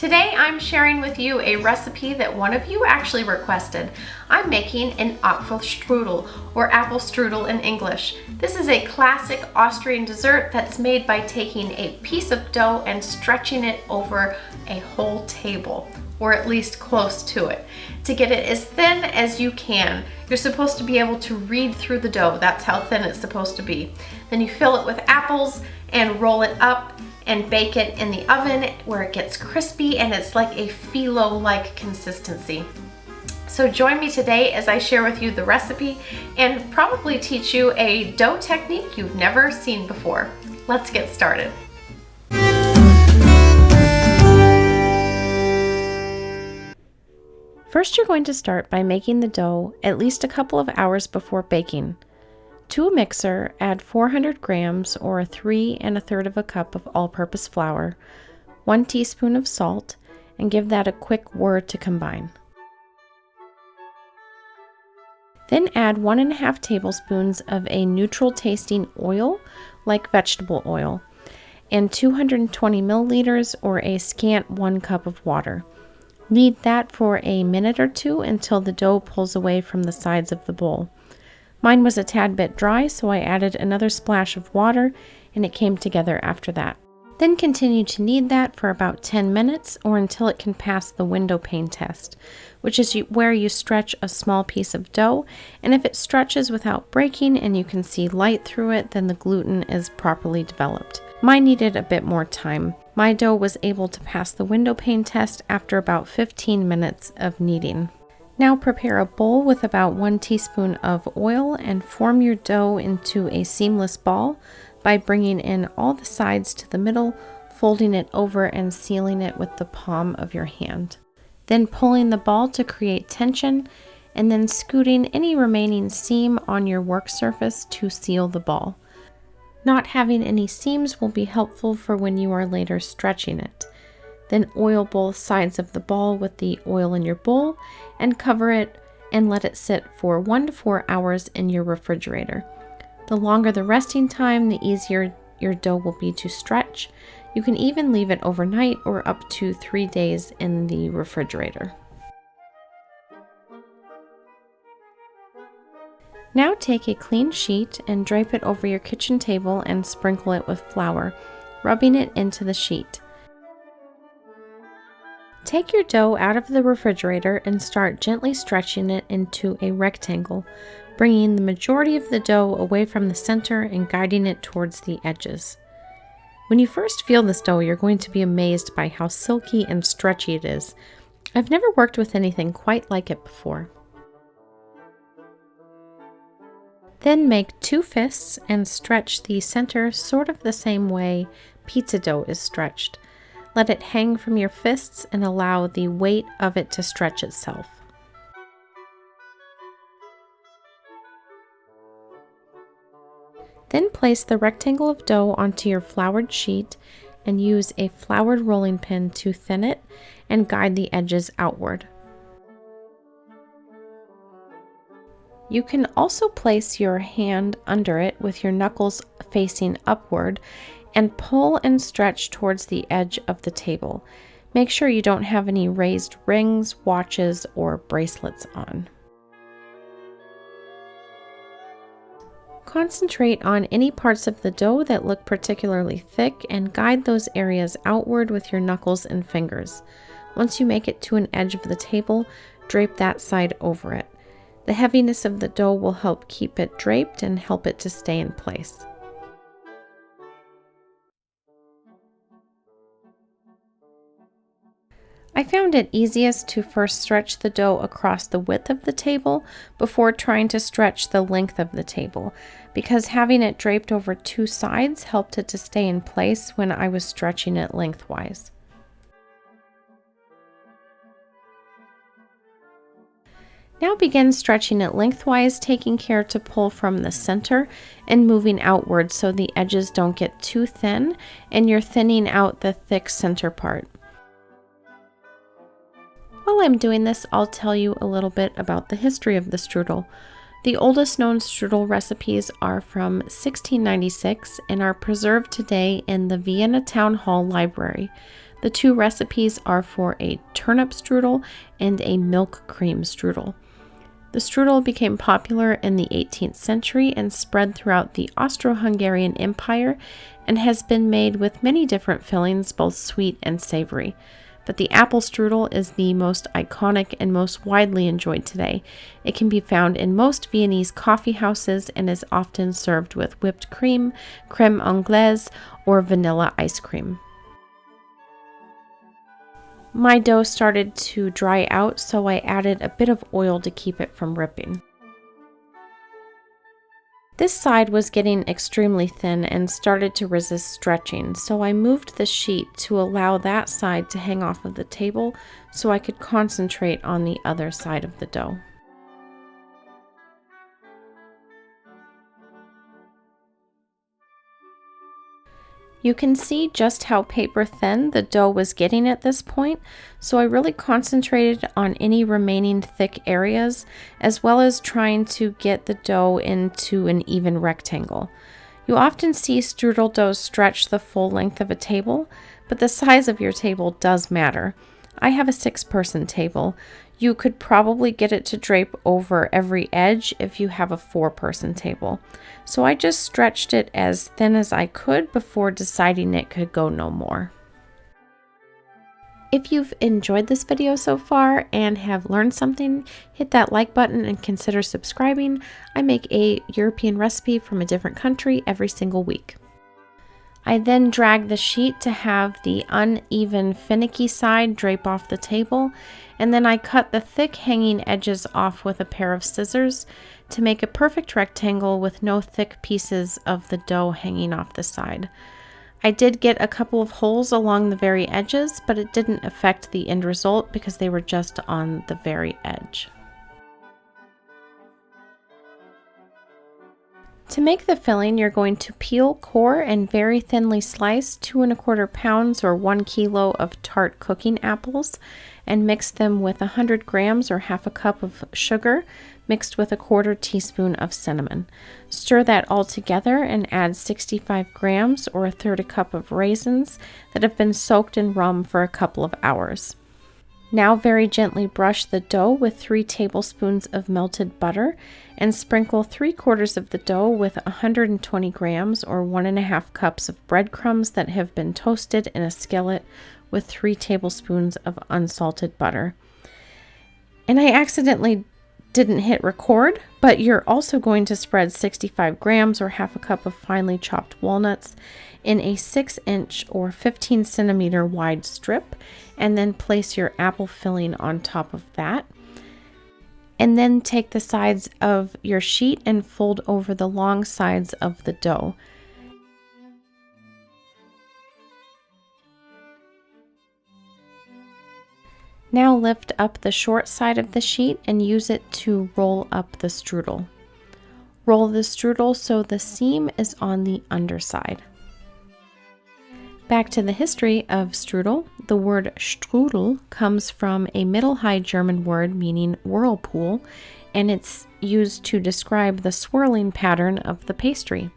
Today I'm sharing with you a recipe that one of you actually requested. I'm making an Apfelstrudel, or apple strudel in English. This is a classic Austrian dessert that's made by taking a piece of dough and stretching it over a whole table, or at least close to it, to get it as thin as you can. You're supposed to be able to read through the dough. That's how thin it's supposed to be. Then you fill it with apples and roll it up and bake it in the oven where it gets crispy and it's like a phyllo-like consistency. So join me today as I share with you the recipe and probably teach you a dough technique you've never seen before. Let's get started. First, you're going to start by making the dough at least a couple of hours before baking. To a mixer, add 400 grams or 3 1/3 cup of all-purpose flour, 1 teaspoon of salt, and give that a quick whir to combine. Then add 1 1/2 tablespoons of a neutral tasting oil, like vegetable oil, and 220 milliliters or a scant 1 cup of water. Knead that for a minute or two until the dough pulls away from the sides of the bowl. Mine was a tad bit dry, so I added another splash of water and it came together after that. Then continue to knead that for about 10 minutes or until it can pass the window pane test, which is where you stretch a small piece of dough, and if it stretches without breaking and you can see light through it, then the gluten is properly developed. Mine needed a bit more time. My dough was able to pass the window pane test after about 15 minutes of kneading. Now prepare a bowl with about 1 teaspoon of oil and form your dough into a seamless ball by bringing in all the sides to the middle, folding it over and sealing it with the palm of your hand. Then pulling the ball to create tension and then scooting any remaining seam on your work surface to seal the ball. Not having any seams will be helpful for when you are later stretching it. Then oil both sides of the ball with the oil in your bowl and cover it and let it sit for 1 to 4 hours in your refrigerator. The longer the resting time, the easier your dough will be to stretch. You can even leave it overnight or up to 3 days in the refrigerator. Now take a clean sheet and drape it over your kitchen table and sprinkle it with flour, rubbing it into the sheet. Take your dough out of the refrigerator and start gently stretching it into a rectangle, bringing the majority of the dough away from the center and guiding it towards the edges. When you first feel this dough, you're going to be amazed by how silky and stretchy it is. I've never worked with anything quite like it before. Then make 2 fists and stretch the center sort of the same way pizza dough is stretched. Let it hang from your fists and allow the weight of it to stretch itself. Then place the rectangle of dough onto your floured sheet and use a floured rolling pin to thin it and guide the edges outward. You can also place your hand under it with your knuckles facing upward and pull and stretch towards the edge of the table. Make sure you don't have any raised rings, watches, or bracelets on. Concentrate on any parts of the dough that look particularly thick and guide those areas outward with your knuckles and fingers. Once you make it to an edge of the table, drape that side over it. The heaviness of the dough will help keep it draped and help it to stay in place. I found it easiest to first stretch the dough across the width of the table before trying to stretch the length of the table, because having it draped over 2 sides helped it to stay in place when I was stretching it lengthwise. Now begin stretching it lengthwise, taking care to pull from the center and moving outward so the edges don't get too thin and you're thinning out the thick center part. While I'm doing this, I'll tell you a little bit about the history of the strudel. The oldest known strudel recipes are from 1696 and are preserved today in the Vienna Town Hall Library. The two recipes are for a turnip strudel and a milk cream strudel. The strudel became popular in the 18th century and spread throughout the Austro-Hungarian Empire and has been made with many different fillings, both sweet and savory. But the Apfelstrudel is the most iconic and most widely enjoyed today. It can be found in most Viennese coffee houses and is often served with whipped cream, crème anglaise, or vanilla ice cream. My dough started to dry out, so I added a bit of oil to keep it from ripping. This side was getting extremely thin and started to resist stretching, so I moved the sheet to allow that side to hang off of the table so I could concentrate on the other side of the dough. You can see just how paper thin the dough was getting at this point, so I really concentrated on any remaining thick areas, as well as trying to get the dough into an even rectangle. You often see strudel doughs stretch the full length of a table, but the size of your table does matter. I have a 6-person table. You could probably get it to drape over every edge if you have a 4-person table. So I just stretched it as thin as I could before deciding it could go no more. If you've enjoyed this video so far and have learned something, hit that like button and consider subscribing. I make a European recipe from a different country every single week. I then drag the sheet to have the uneven, finicky side drape off the table, and then I cut the thick hanging edges off with a pair of scissors to make a perfect rectangle with no thick pieces of the dough hanging off the side. I did get a couple of holes along the very edges, but it didn't affect the end result because they were just on the very edge. To make the filling, you're going to peel, core, and very thinly slice 2 1/4 pounds or 1 kilo of tart cooking apples and mix them with 100 grams or half a cup of sugar mixed with a 1/4 teaspoon of cinnamon. Stir that all together and add 65 grams or 1/3 cup of raisins that have been soaked in rum for a couple of hours. Now very gently brush the dough with 3 tablespoons of melted butter and sprinkle 3/4 of the dough with 120 grams or 1 1/2 cups of breadcrumbs that have been toasted in a skillet with 3 tablespoons of unsalted butter. And I accidentally didn't hit record, but you're also going to spread 65 grams or half a cup of finely chopped walnuts in a 6-inch or 15 centimeter wide strip, and then place your apple filling on top of that. And then take the sides of your sheet and fold over the long sides of the dough. Now lift up the short side of the sheet and use it to roll up the strudel. Roll the strudel so the seam is on the underside. Back to the history of strudel. The word Strudel comes from a Middle High German word meaning whirlpool, and it's used to describe the swirling pattern of the pastry.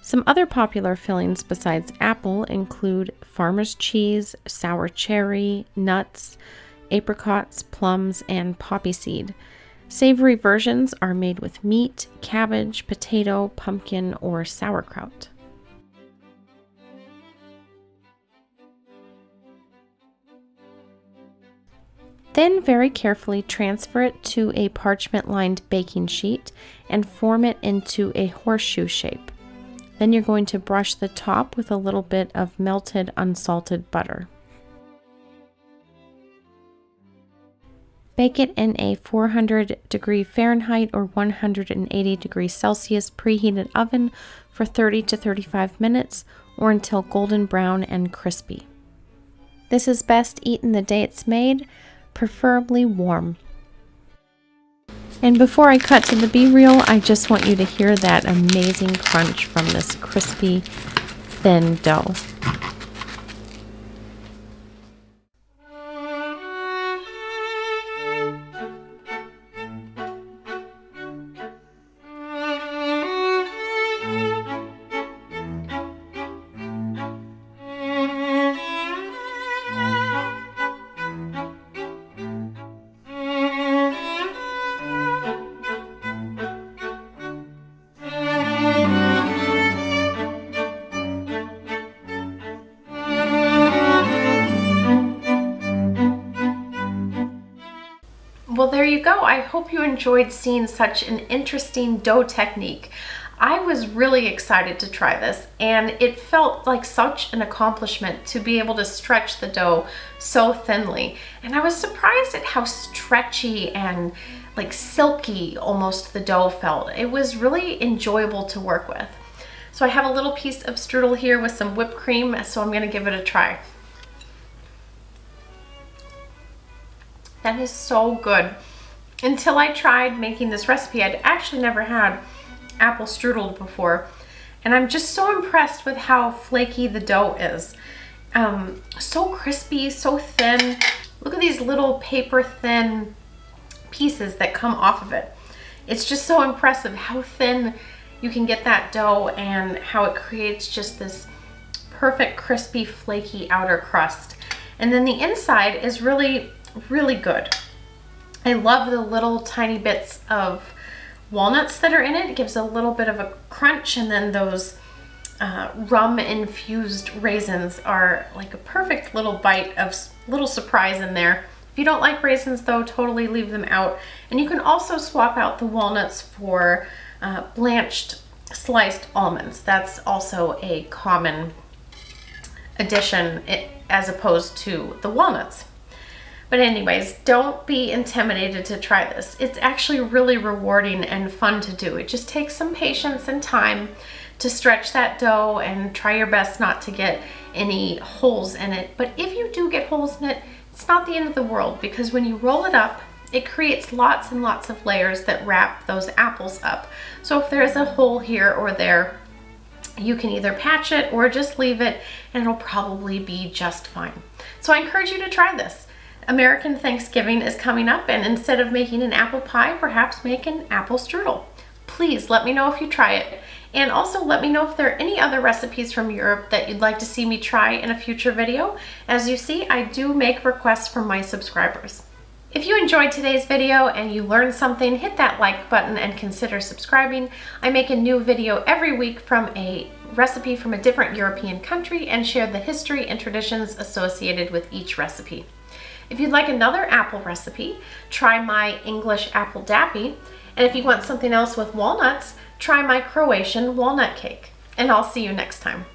Some other popular fillings besides apple include farmer's cheese, sour cherry, nuts, apricots, plums, and poppy seed. Savory versions are made with meat, cabbage, potato, pumpkin, or sauerkraut. Then very carefully transfer it to a parchment-lined baking sheet and form it into a horseshoe shape. Then you're going to brush the top with a little bit of melted unsalted butter. Bake it in a 400-degree Fahrenheit or 180-degree Celsius preheated oven for 30 to 35 minutes or until golden brown and crispy. This is best eaten the day it's made, preferably warm. And before I cut to the B-reel, I just want you to hear that amazing crunch from this crispy, thin dough. there you go. I hope you enjoyed seeing such an interesting dough technique. I was really excited to try this, and it felt like such an accomplishment to be able to stretch the dough so thinly. And I was surprised at how stretchy and like silky almost the dough felt. It was really enjoyable to work with. So I have a little piece of strudel here with some whipped cream, so I'm gonna give it a try. That is so good. Until I tried making this recipe, I'd actually never had apple strudel before, and I'm just so impressed with how flaky the dough is. So crispy, so thin. Look at these little paper thin pieces that come off of it. It's just so impressive how thin you can get that dough and how it creates just this perfect crispy flaky outer crust. And then the inside is really good. I love the little tiny bits of walnuts that are in it. It gives a little bit of a crunch, and then those rum infused raisins are like a perfect little bite of little surprise in there. If you don't like raisins though, totally leave them out. And you can also swap out the walnuts for blanched sliced almonds. That's also a common addition as opposed to the walnuts. But anyways, don't be intimidated to try this. It's actually really rewarding and fun to do. It just takes some patience and time to stretch that dough and try your best not to get any holes in it. But if you do get holes in it, it's not the end of the world, because when you roll it up, it creates lots and lots of layers that wrap those apples up. So if there's a hole here or there, you can either patch it or just leave it, and it'll probably be just fine. So I encourage you to try this. American Thanksgiving is coming up, and instead of making an apple pie, perhaps make an apple strudel. Please let me know if you try it. And also let me know if there are any other recipes from Europe that you'd like to see me try in a future video. As you see, I do make requests from my subscribers. If you enjoyed today's video and you learned something, hit that like button and consider subscribing. I make a new video every week from a recipe from a different European country and share the history and traditions associated with each recipe. If you'd like another apple recipe, try my English apple dappy. And if you want something else with walnuts, try my Croatian walnut cake. And I'll see you next time.